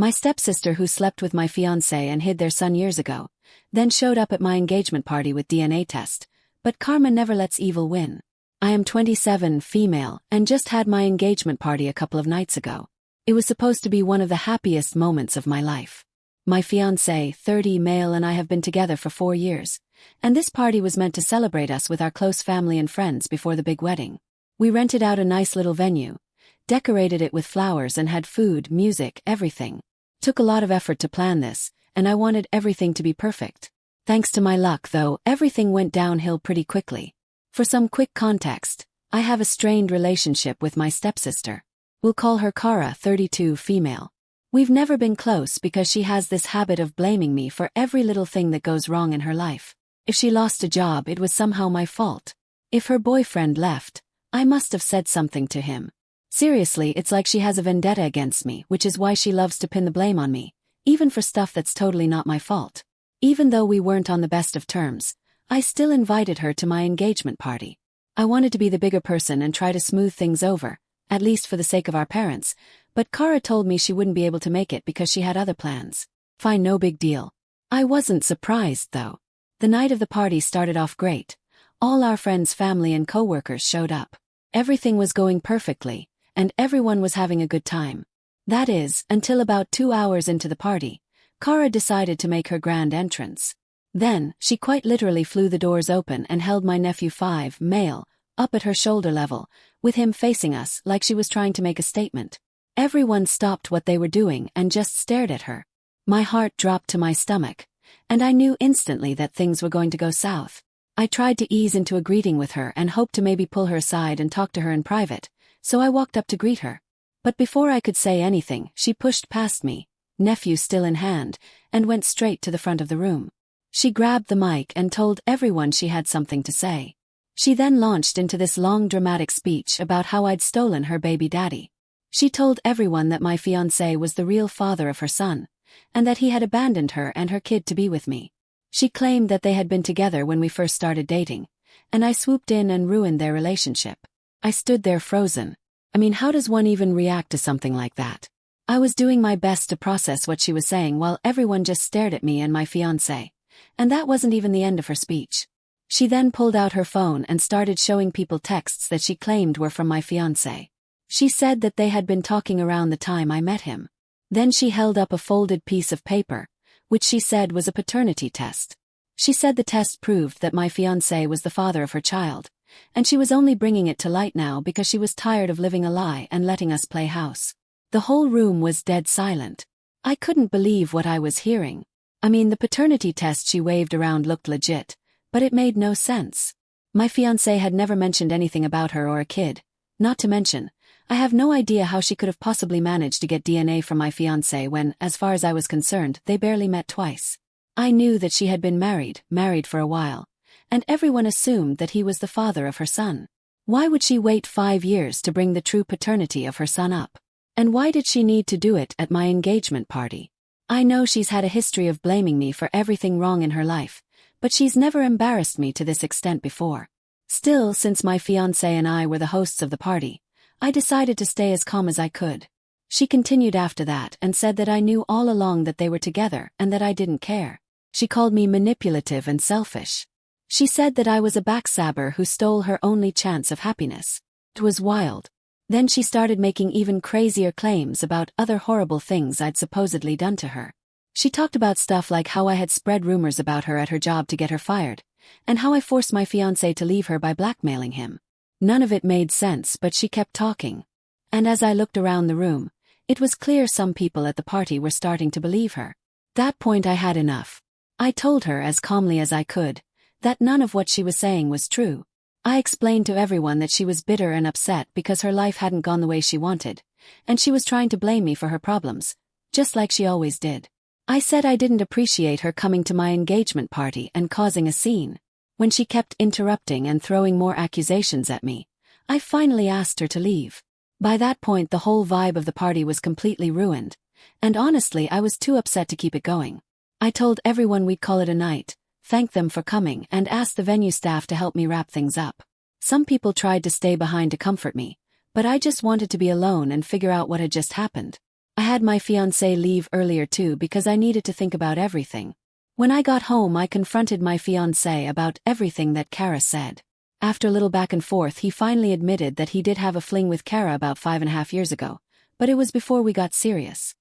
My stepsister, who slept with my fiancé and hid their son years ago, then showed up at my engagement party with DNA test, but karma never lets evil win. I am 27, female, and just had my engagement party a couple of nights ago. It was supposed to be one of the happiest moments of my life. My fiancé, 30, male, and I have been together for 4 years, and this party was meant to celebrate us with our close family and friends before the big wedding. We rented out a nice little venue, decorated it with flowers, and had food, music, everything. Took a lot of effort to plan this, and I wanted everything to be perfect. Thanks to my luck, though, everything went downhill pretty quickly. For some quick context, I have a strained relationship with my stepsister. We'll call her Kara, 32, female. We've never been close because she has this habit of blaming me for every little thing that goes wrong in her life. If she lost a job, it was somehow my fault. If her boyfriend left, I must have said something to him. Seriously, it's like she has a vendetta against me, which is why she loves to pin the blame on me, even for stuff that's totally not my fault. Even though we weren't on the best of terms, I still invited her to my engagement party. I wanted to be the bigger person and try to smooth things over, at least for the sake of our parents, but Kara told me she wouldn't be able to make it because she had other plans. Fine, no big deal. I wasn't surprised, though. The night of the party started off great. All our friends, family, and co-workers showed up. Everything was going perfectly, and everyone was having a good time. That is, until about 2 hours into the party, Kara decided to make her grand entrance. Then, she quite literally flew the doors open and held my nephew 5, male, up at her shoulder level, with him facing us like she was trying to make a statement. Everyone stopped what they were doing and just stared at her. My heart dropped to my stomach, and I knew instantly that things were going to go south. I tried to ease into a greeting with her and hoped to maybe pull her aside and talk to her in private, so I walked up to greet her. But before I could say anything, she pushed past me, nephew still in hand, and went straight to the front of the room. She grabbed the mic and told everyone she had something to say. She then launched into this long dramatic speech about how I'd stolen her baby daddy. She told everyone that my fiancé was the real father of her son, and that he had abandoned her and her kid to be with me. She claimed that they had been together when we first started dating, and I swooped in and ruined their relationship. I stood there frozen. I mean, how does one even react to something like that? I was doing my best to process what she was saying while everyone just stared at me and my fiancé. And that wasn't even the end of her speech. She then pulled out her phone and started showing people texts that she claimed were from my fiancé. She said that they had been talking around the time I met him. Then she held up a folded piece of paper, which she said was a paternity test. She said the test proved that my fiancé was the father of her child, and she was only bringing it to light now because she was tired of living a lie and letting us play house. The whole room was dead silent. I couldn't believe what I was hearing. I mean, the paternity test she waved around looked legit, but it made no sense. My fiancé had never mentioned anything about her or a kid. Not to mention, I have no idea how she could have possibly managed to get DNA from my fiancé when, as far as I was concerned, they barely met twice. I knew that she had been married for a while, and everyone assumed that he was the father of her son. Why would she wait 5 years to bring the true paternity of her son up? And why did she need to do it at my engagement party? I know she's had a history of blaming me for everything wrong in her life, but she's never embarrassed me to this extent before. Still, since my fiancé and I were the hosts of the party, I decided to stay as calm as I could. She continued after that and said that I knew all along that they were together and that I didn't care. She called me manipulative and selfish. She said that I was a backstabber who stole her only chance of happiness. It was wild. Then she started making even crazier claims about other horrible things I'd supposedly done to her. She talked about stuff like how I had spread rumors about her at her job to get her fired, and how I forced my fiancé to leave her by blackmailing him. None of it made sense, but she kept talking. And as I looked around the room, it was clear some people at the party were starting to believe her. That point I had enough. I told her as calmly as I could that none of what she was saying was true. I explained to everyone that she was bitter and upset because her life hadn't gone the way she wanted, and she was trying to blame me for her problems, just like she always did. I said I didn't appreciate her coming to my engagement party and causing a scene. When she kept interrupting and throwing more accusations at me, I finally asked her to leave. By that point, the whole vibe of the party was completely ruined, and honestly, I was too upset to keep it going. I told everyone we'd call it a night, thanked them for coming, and asked the venue staff to help me wrap things up. Some people tried to stay behind to comfort me, but I just wanted to be alone and figure out what had just happened. I had my fiancé leave earlier too because I needed to think about everything. When I got home, I confronted my fiancé about everything that Kara said. After a little back and forth, he finally admitted that he did have a fling with Kara about 5.5 years ago, but it was before we got serious.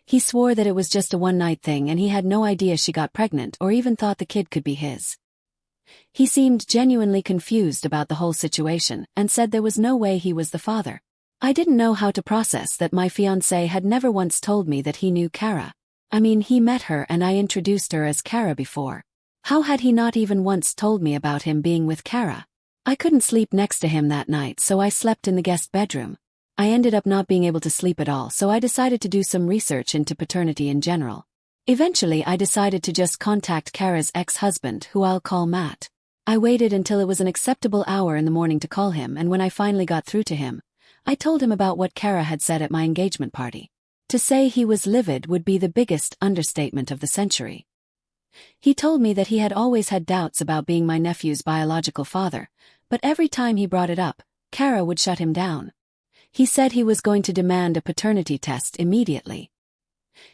He swore that it was just a one-night thing and he had no idea she got pregnant or even thought the kid could be his. He seemed genuinely confused about the whole situation and said there was no way he was the father. I didn't know how to process that my fiancé had never once told me that he knew Kara. I mean, he met her and I introduced her as Kara before. How had he not even once told me about him being with Kara? I couldn't sleep next to him that night, so I slept in the guest bedroom. I ended up not being able to sleep at all, so I decided to do some research into paternity in general. Eventually, I decided to just contact Kara's ex-husband, who I'll call Matt. I waited until it was an acceptable hour in the morning to call him, and when I finally got through to him, I told him about what Kara had said at my engagement party. To say he was livid would be the biggest understatement of the century. He told me that he had always had doubts about being my nephew's biological father, but every time he brought it up, Kara would shut him down. He said he was going to demand a paternity test immediately.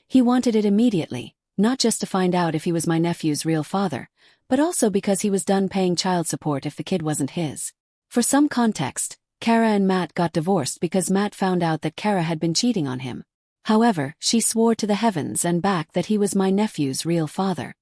He wanted it immediately, not just to find out if he was my nephew's real father, but also because he was done paying child support if the kid wasn't his. For some context, Kara and Matt got divorced because Matt found out that Kara had been cheating on him. However, she swore to the heavens and back that he was my nephew's real father.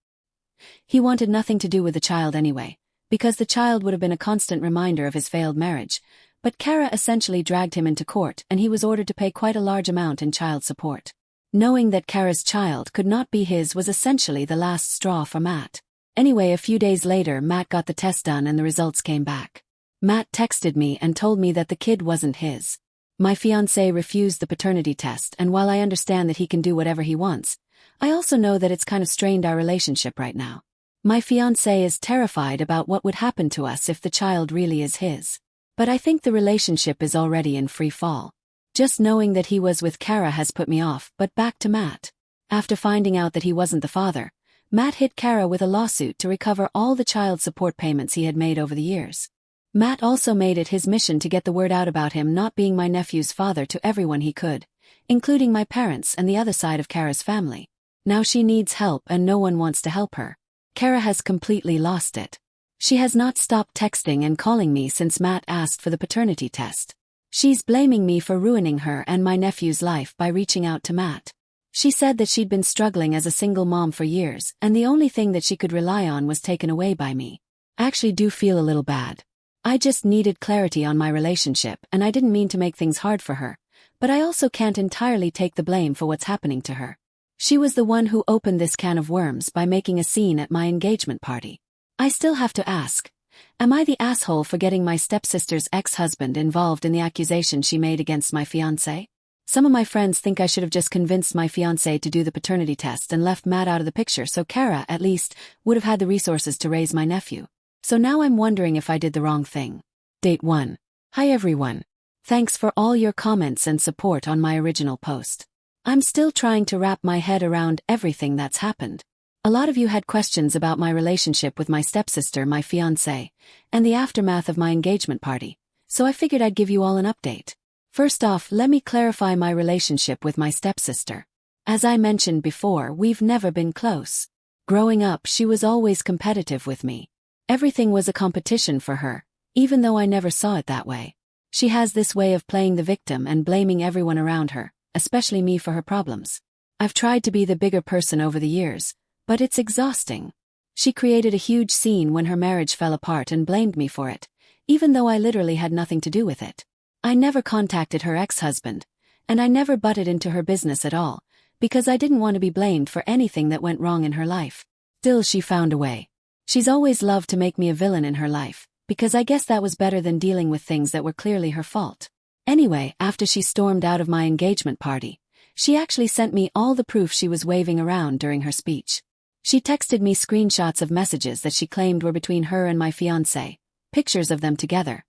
He wanted nothing to do with the child anyway, because the child would have been a constant reminder of his failed marriage, but Kara essentially dragged him into court and he was ordered to pay quite a large amount in child support. Knowing that Kara's child could not be his was essentially the last straw for Matt. Anyway, a few days later, Matt got the test done and the results came back. Matt texted me and told me that the kid wasn't his. My fiancé refused the paternity test, and while I understand that he can do whatever he wants, I also know that it's kind of strained our relationship right now. My fiancé is terrified about what would happen to us if the child really is his. But I think the relationship is already in free fall. Just knowing that he was with Kara has put me off, but back to Matt. After finding out that he wasn't the father, Matt hit Kara with a lawsuit to recover all the child support payments he had made over the years. Matt also made it his mission to get the word out about him not being my nephew's father to everyone he could, including my parents and the other side of Kara's family. Now she needs help and no one wants to help her. Kara has completely lost it. She has not stopped texting and calling me since Matt asked for the paternity test. She's blaming me for ruining her and my nephew's life by reaching out to Matt. She said that she'd been struggling as a single mom for years and the only thing that she could rely on was taken away by me. I actually do feel a little bad. I just needed clarity on my relationship and I didn't mean to make things hard for her, but I also can't entirely take the blame for what's happening to her. She was the one who opened this can of worms by making a scene at my engagement party. I still have to ask, am I the asshole for getting my stepsister's ex-husband involved in the accusation she made against my fiancé? Some of my friends think I should have just convinced my fiancé to do the paternity test and left Matt out of the picture so Kara, at least, would have had the resources to raise my nephew. So now I'm wondering if I did the wrong thing. Date 1. Hi everyone. Thanks for all your comments and support on my original post. I'm still trying to wrap my head around everything that's happened. A lot of you had questions about my relationship with my stepsister, my fiancé, and the aftermath of my engagement party, so I figured I'd give you all an update. First off, let me clarify my relationship with my stepsister. As I mentioned before, we've never been close. Growing up, she was always competitive with me. Everything was a competition for her, even though I never saw it that way. She has this way of playing the victim and blaming everyone around her, especially me for her problems. I've tried to be the bigger person over the years, but it's exhausting. She created a huge scene when her marriage fell apart and blamed me for it, even though I literally had nothing to do with it. I never contacted her ex-husband, and I never butted into her business at all, because I didn't want to be blamed for anything that went wrong in her life. Still, she found a way. She's always loved to make me a villain in her life, because I guess that was better than dealing with things that were clearly her fault. Anyway, after she stormed out of my engagement party, she actually sent me all the proof she was waving around during her speech. She texted me screenshots of messages that she claimed were between her and my fiancé, pictures of them together,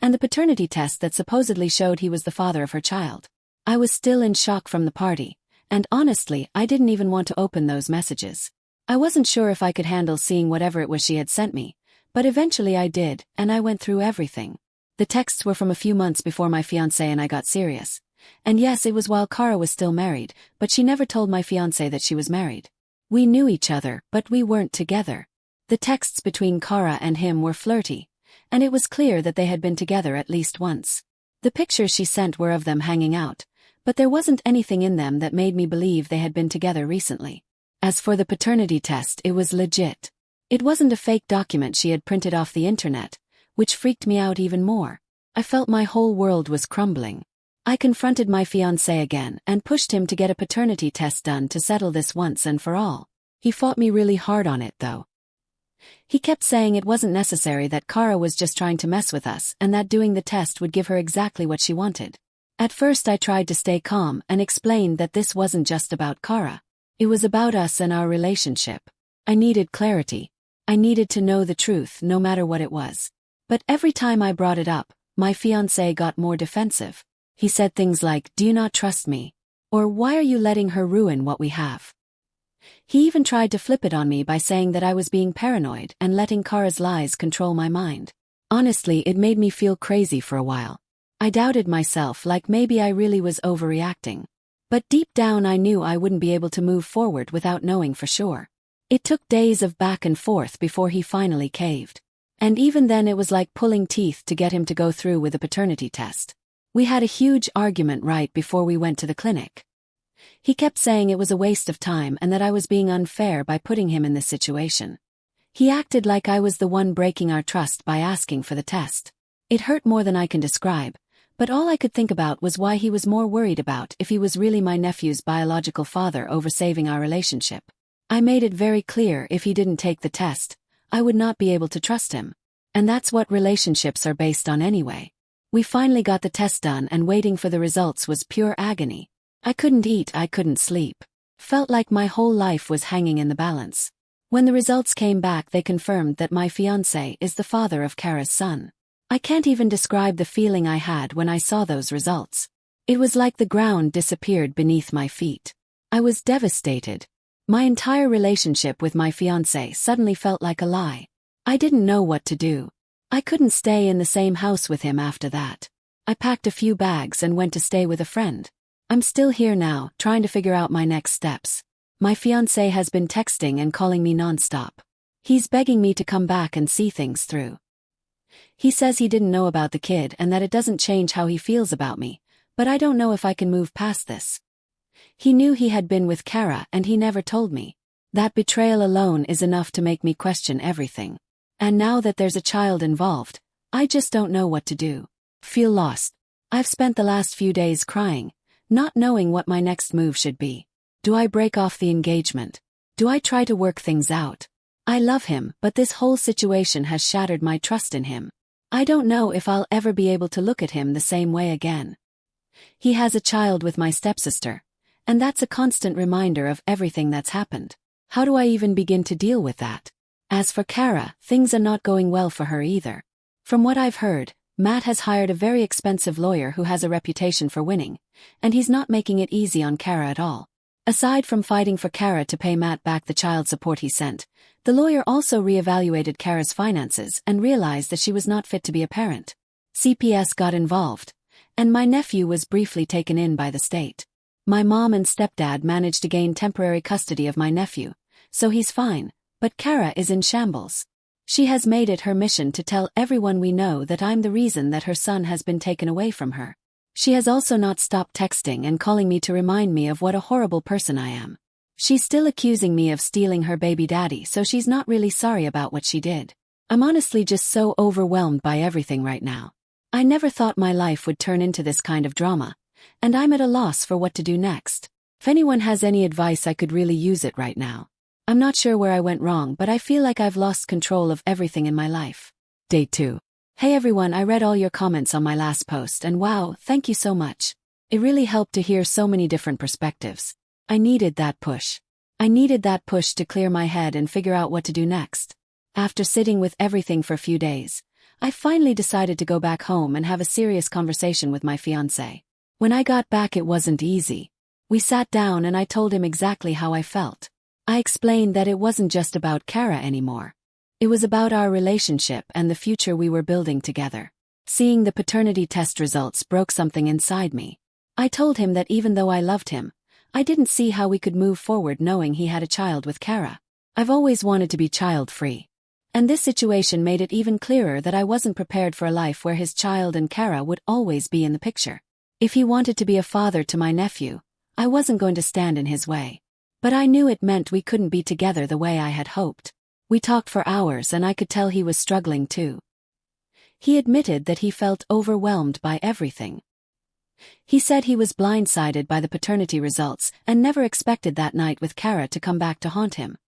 and the paternity test that supposedly showed he was the father of her child. I was still in shock from the party, and honestly, I didn't even want to open those messages. I wasn't sure if I could handle seeing whatever it was she had sent me, but eventually I did, and I went through everything. The texts were from a few months before my fiancé and I got serious, And yes, it was while Kara was still married, but she never told my fiancé that she was married. We knew each other, but we weren't together. The texts between Kara and him were flirty, and it was clear that they had been together at least once. The pictures she sent were of them hanging out, but there wasn't anything in them that made me believe they had been together recently. As for the paternity test, it was legit. It wasn't a fake document she had printed off the internet, which freaked me out even more. I felt my whole world was crumbling. I confronted my fiancé again and pushed him to get a paternity test done to settle this once and for all. He fought me really hard on it, though. He kept saying it wasn't necessary, that Kara was just trying to mess with us and that doing the test would give her exactly what she wanted. At first I tried to stay calm and explained that this wasn't just about Kara. It was about us and our relationship. I needed clarity. I needed to know the truth no matter what it was. But every time I brought it up, my fiancé got more defensive. He said things like, "Do you not trust me?" Or "Why are you letting her ruin what we have?" He even tried to flip it on me by saying that I was being paranoid and letting Kara's lies control my mind. Honestly, it made me feel crazy for a while. I doubted myself, like maybe I really was overreacting. But deep down I knew I wouldn't be able to move forward without knowing for sure. It took days of back and forth before he finally caved. And even then it was like pulling teeth to get him to go through with the paternity test. We had a huge argument right before we went to the clinic. He kept saying it was a waste of time and that I was being unfair by putting him in this situation. He acted like I was the one breaking our trust by asking for the test. It hurt more than I can describe, but all I could think about was why he was more worried about if he was really my nephew's biological father over saving our relationship. I made it very clear if he didn't take the test, I would not be able to trust him. And that's what relationships are based on anyway. We finally got the test done, and waiting for the results was pure agony. I couldn't eat, I couldn't sleep. Felt like my whole life was hanging in the balance. When the results came back, they confirmed that my fiancé is the father of Kara's son. I can't even describe the feeling I had when I saw those results. It was like the ground disappeared beneath my feet. I was devastated. My entire relationship with my fiancé suddenly felt like a lie. I didn't know what to do. I couldn't stay in the same house with him after that. I packed a few bags and went to stay with a friend. I'm still here now, trying to figure out my next steps. My fiancé has been texting and calling me nonstop. He's begging me to come back and see things through. He says he didn't know about the kid and that it doesn't change how he feels about me, but I don't know if I can move past this. He knew he had been with Kara and he never told me. That betrayal alone is enough to make me question everything. And now that there's a child involved, I just don't know what to do. Feel lost. I've spent the last few days crying, not knowing what my next move should be. Do I break off the engagement? Do I try to work things out? I love him, but this whole situation has shattered my trust in him. I don't know if I'll ever be able to look at him the same way again. He has a child with my stepsister, and that's a constant reminder of everything that's happened. How do I even begin to deal with that? As for Kara, things are not going well for her either. From what I've heard, Matt has hired a very expensive lawyer who has a reputation for winning, and he's not making it easy on Kara at all. Aside from fighting for Kara to pay Matt back the child support he sent, the lawyer also reevaluated Kara's finances and realized that she was not fit to be a parent. CPS got involved, and my nephew was briefly taken in by the state. My mom and stepdad managed to gain temporary custody of my nephew, so he's fine, but Kara is in shambles. She has made it her mission to tell everyone we know that I'm the reason that her son has been taken away from her. She has also not stopped texting and calling me to remind me of what a horrible person I am. She's still accusing me of stealing her baby daddy, so she's not really sorry about what she did. I'm honestly just so overwhelmed by everything right now. I never thought my life would turn into this kind of drama, and I'm at a loss for what to do next. If anyone has any advice, I could really use it right now. I'm not sure where I went wrong, but I feel like I've lost control of everything in my life. Day 2. Hey everyone, I read all your comments on my last post and wow, thank you so much. It really helped to hear so many different perspectives. I needed that push. I needed that push to clear my head and figure out what to do next. After sitting with everything for a few days, I finally decided to go back home and have a serious conversation with my fiancé. When I got back, it wasn't easy. We sat down and I told him exactly how I felt. I explained that it wasn't just about Kara anymore. It was about our relationship and the future we were building together. Seeing the paternity test results broke something inside me. I told him that even though I loved him, I didn't see how we could move forward knowing he had a child with Kara. I've always wanted to be child-free. And this situation made it even clearer that I wasn't prepared for a life where his child and Kara would always be in the picture. If he wanted to be a father to my nephew, I wasn't going to stand in his way. But I knew it meant we couldn't be together the way I had hoped. We talked for hours and I could tell he was struggling too. He admitted that he felt overwhelmed by everything. He said he was blindsided by the paternity results and never expected that night with Kara to come back to haunt him.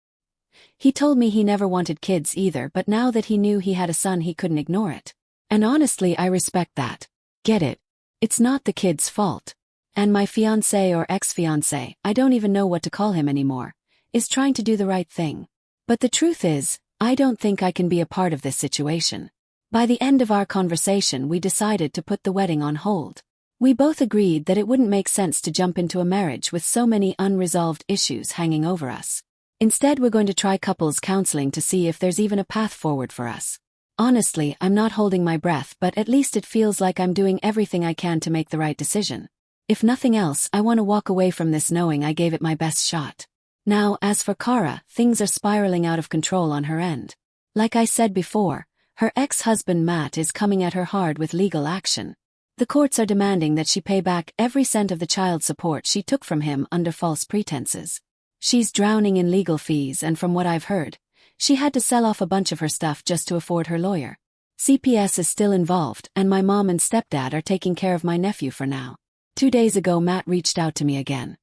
He told me he never wanted kids either, but now that he knew he had a son he couldn't ignore it. And honestly, I respect that. Get it? It's not the kid's fault. And my fiancé or ex-fiancé, I don't even know what to call him anymore, is trying to do the right thing. But the truth is, I don't think I can be a part of this situation. By the end of our conversation we decided to put the wedding on hold. We both agreed that it wouldn't make sense to jump into a marriage with so many unresolved issues hanging over us. Instead, we're going to try couples counseling to see if there's even a path forward for us. Honestly, I'm not holding my breath, but at least it feels like I'm doing everything I can to make the right decision. If nothing else, I want to walk away from this knowing I gave it my best shot. Now, as for Kara, things are spiraling out of control on her end. Like I said before, her ex-husband Matt is coming at her hard with legal action. The courts are demanding that she pay back every cent of the child support she took from him under false pretenses. She's drowning in legal fees, and from what I've heard, she had to sell off a bunch of her stuff just to afford her lawyer. CPS is still involved, and my mom and stepdad are taking care of my nephew for now. 2 days ago Matt reached out to me again.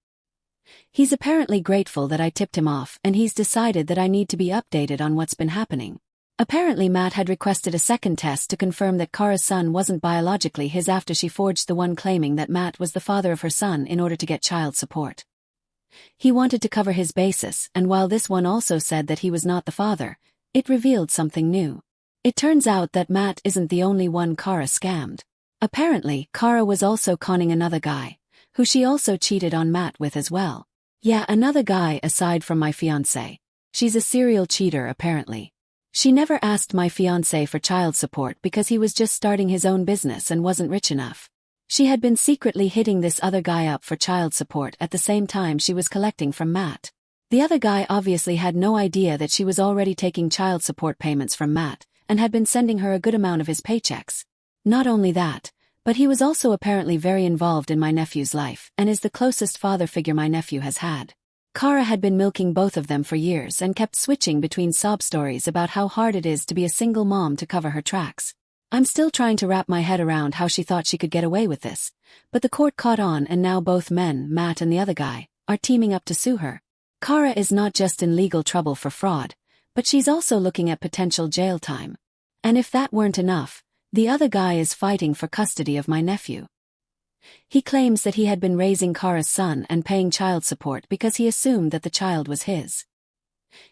He's apparently grateful that I tipped him off, and he's decided that I need to be updated on what's been happening. Apparently Matt had requested a second test to confirm that Kara's son wasn't biologically his after she forged the one claiming that Matt was the father of her son in order to get child support. He wanted to cover his bases, and while this one also said that he was not the father, it revealed something new. It turns out that Matt isn't the only one Kara scammed. Apparently, Kara was also conning another guy, who she also cheated on Matt with as well. Yeah, another guy aside from my fiancé. She's a serial cheater apparently. She never asked my fiancé for child support because he was just starting his own business and wasn't rich enough. She had been secretly hitting this other guy up for child support at the same time she was collecting from Matt. The other guy obviously had no idea that she was already taking child support payments from Matt and had been sending her a good amount of his paychecks. Not only that, but he was also apparently very involved in my nephew's life and is the closest father figure my nephew has had. Kara had been milking both of them for years and kept switching between sob stories about how hard it is to be a single mom to cover her tracks. I'm still trying to wrap my head around how she thought she could get away with this, but the court caught on and now both men, Matt and the other guy, are teaming up to sue her. Kara is not just in legal trouble for fraud, but she's also looking at potential jail time. And if that weren't enough, the other guy is fighting for custody of my nephew. He claims that he had been raising Kara's son and paying child support because he assumed that the child was his.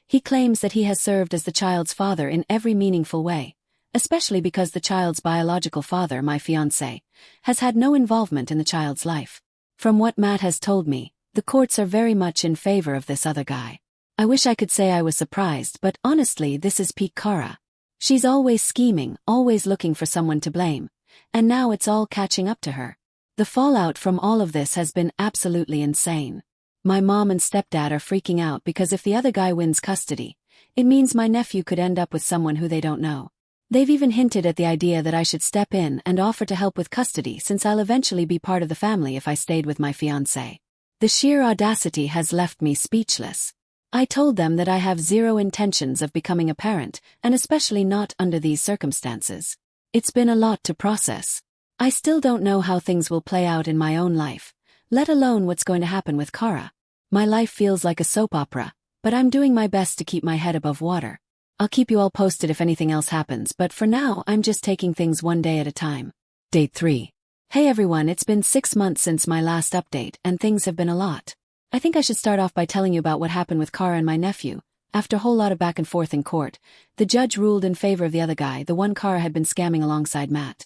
He claims that he has served as the child's father in every meaningful way, especially because the child's biological father, my fiancé, has had no involvement in the child's life. From what Matt has told me, the courts are very much in favor of this other guy. I wish I could say I was surprised, but honestly this is peak Kara. She's always scheming, always looking for someone to blame, and now it's all catching up to her. The fallout from all of this has been absolutely insane. My mom and stepdad are freaking out because if the other guy wins custody, it means my nephew could end up with someone who they don't know. They've even hinted at the idea that I should step in and offer to help with custody since I'll eventually be part of the family if I stayed with my fiancé. The sheer audacity has left me speechless. I told them that I have zero intentions of becoming a parent, and especially not under these circumstances. It's been a lot to process. I still don't know how things will play out in my own life, let alone what's going to happen with Kara. My life feels like a soap opera, but I'm doing my best to keep my head above water. I'll keep you all posted if anything else happens, but for now I'm just taking things one day at a time. Date 3. Hey everyone, it's been 6 months since my last update, and things have been a lot. I think I should start off by telling you about what happened with Kara and my nephew. After a whole lot of back and forth in court, the judge ruled in favor of the other guy, the one Kara had been scamming alongside Matt.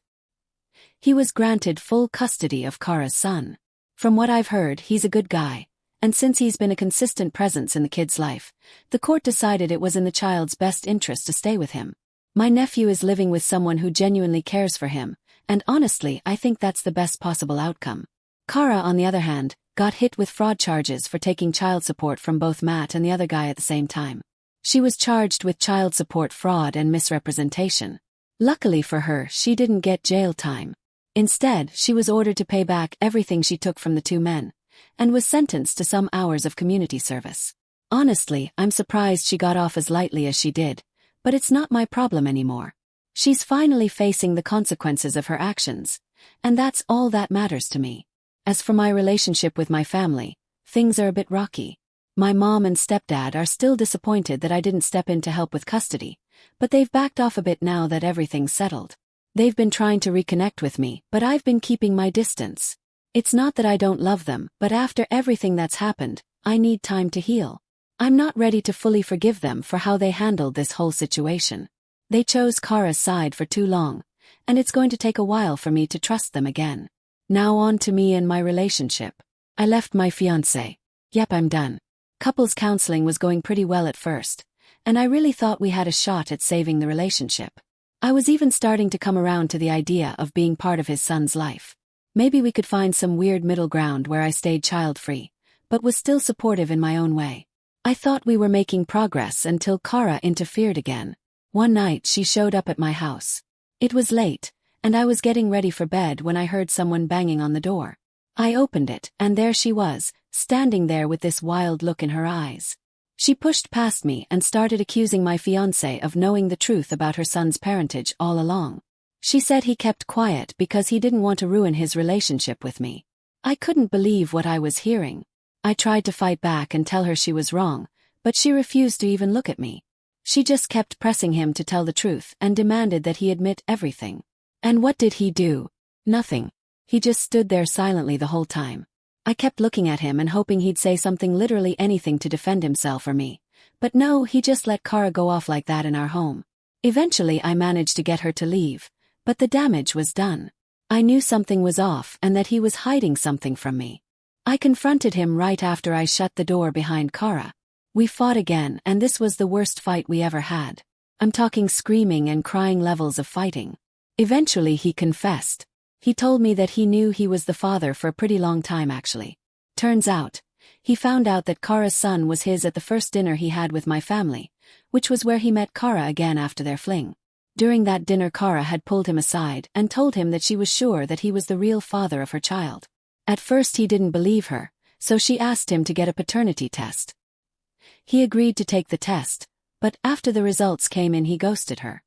He was granted full custody of Kara's son. From what I've heard, he's a good guy, and since he's been a consistent presence in the kid's life, the court decided it was in the child's best interest to stay with him. My nephew is living with someone who genuinely cares for him, and honestly, I think that's the best possible outcome. Kara, on the other hand, got hit with fraud charges for taking child support from both Matt and the other guy at the same time. She was charged with child support fraud and misrepresentation. Luckily for her, she didn't get jail time. Instead, she was ordered to pay back everything she took from the two men, and was sentenced to some hours of community service. Honestly, I'm surprised she got off as lightly as she did, but it's not my problem anymore. She's finally facing the consequences of her actions, and that's all that matters to me. As for my relationship with my family, things are a bit rocky. My mom and stepdad are still disappointed that I didn't step in to help with custody, but they've backed off a bit now that everything's settled. They've been trying to reconnect with me, but I've been keeping my distance. It's not that I don't love them, but after everything that's happened, I need time to heal. I'm not ready to fully forgive them for how they handled this whole situation. They chose Kara's side for too long, and it's going to take a while for me to trust them again. Now on to me and my relationship. I left my fiancé. Yep, I'm done. Couples counseling was going pretty well at first, and I really thought we had a shot at saving the relationship. I was even starting to come around to the idea of being part of his son's life. Maybe we could find some weird middle ground where I stayed child-free, but was still supportive in my own way. I thought we were making progress until Kara interfered again. One night she showed up at my house. It was late, and I was getting ready for bed when I heard someone banging on the door. I opened it, and there she was, standing there with this wild look in her eyes. She pushed past me and started accusing my fiancé of knowing the truth about her son's parentage all along. She said he kept quiet because he didn't want to ruin his relationship with me. I couldn't believe what I was hearing. I tried to fight back and tell her she was wrong, but she refused to even look at me. She just kept pressing him to tell the truth and demanded that he admit everything. And what did he do? Nothing. He just stood there silently the whole time. I kept looking at him and hoping he'd say something, literally anything, to defend himself or me. But no, he just let Kara go off like that in our home. Eventually I managed to get her to leave, but the damage was done. I knew something was off and that he was hiding something from me. I confronted him right after I shut the door behind Kara. We fought again, and this was the worst fight we ever had. I'm talking screaming and crying levels of fighting. Eventually he confessed. He told me that he knew he was the father for a pretty long time actually. Turns out, he found out that Kara's son was his at the first dinner he had with my family, which was where he met Kara again after their fling. During that dinner, Kara had pulled him aside and told him that she was sure that he was the real father of her child. At first he didn't believe her, so she asked him to get a paternity test. He agreed to take the test, but after the results came in he ghosted her.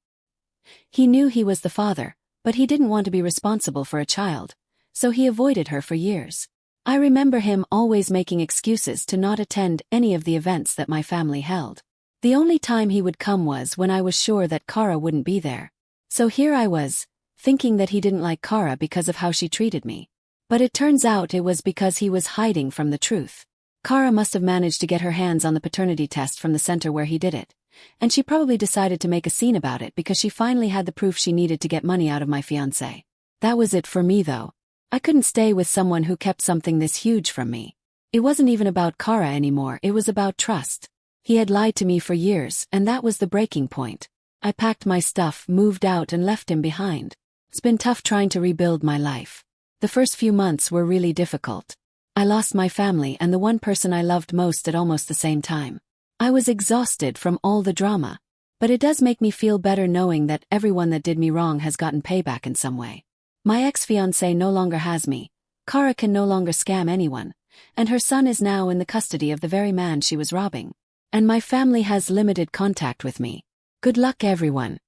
He knew he was the father, but he didn't want to be responsible for a child, so he avoided her for years. I remember him always making excuses to not attend any of the events that my family held. The only time he would come was when I was sure that Kara wouldn't be there. So here I was, thinking that he didn't like Kara because of how she treated me. But it turns out it was because he was hiding from the truth. Kara must have managed to get her hands on the paternity test from the center where he did it, and she probably decided to make a scene about it because she finally had the proof she needed to get money out of my fiancé. That was it for me though. I couldn't stay with someone who kept something this huge from me. It wasn't even about Kara anymore, it was about trust. He had lied to me for years, and that was the breaking point. I packed my stuff, moved out, and left him behind. It's been tough trying to rebuild my life. The first few months were really difficult. I lost my family and the one person I loved most at almost the same time. I was exhausted from all the drama. But it does make me feel better knowing that everyone that did me wrong has gotten payback in some way. My ex-fiancé no longer has me. Kara can no longer scam anyone. And her son is now in the custody of the very man she was robbing. And my family has limited contact with me. Good luck everyone.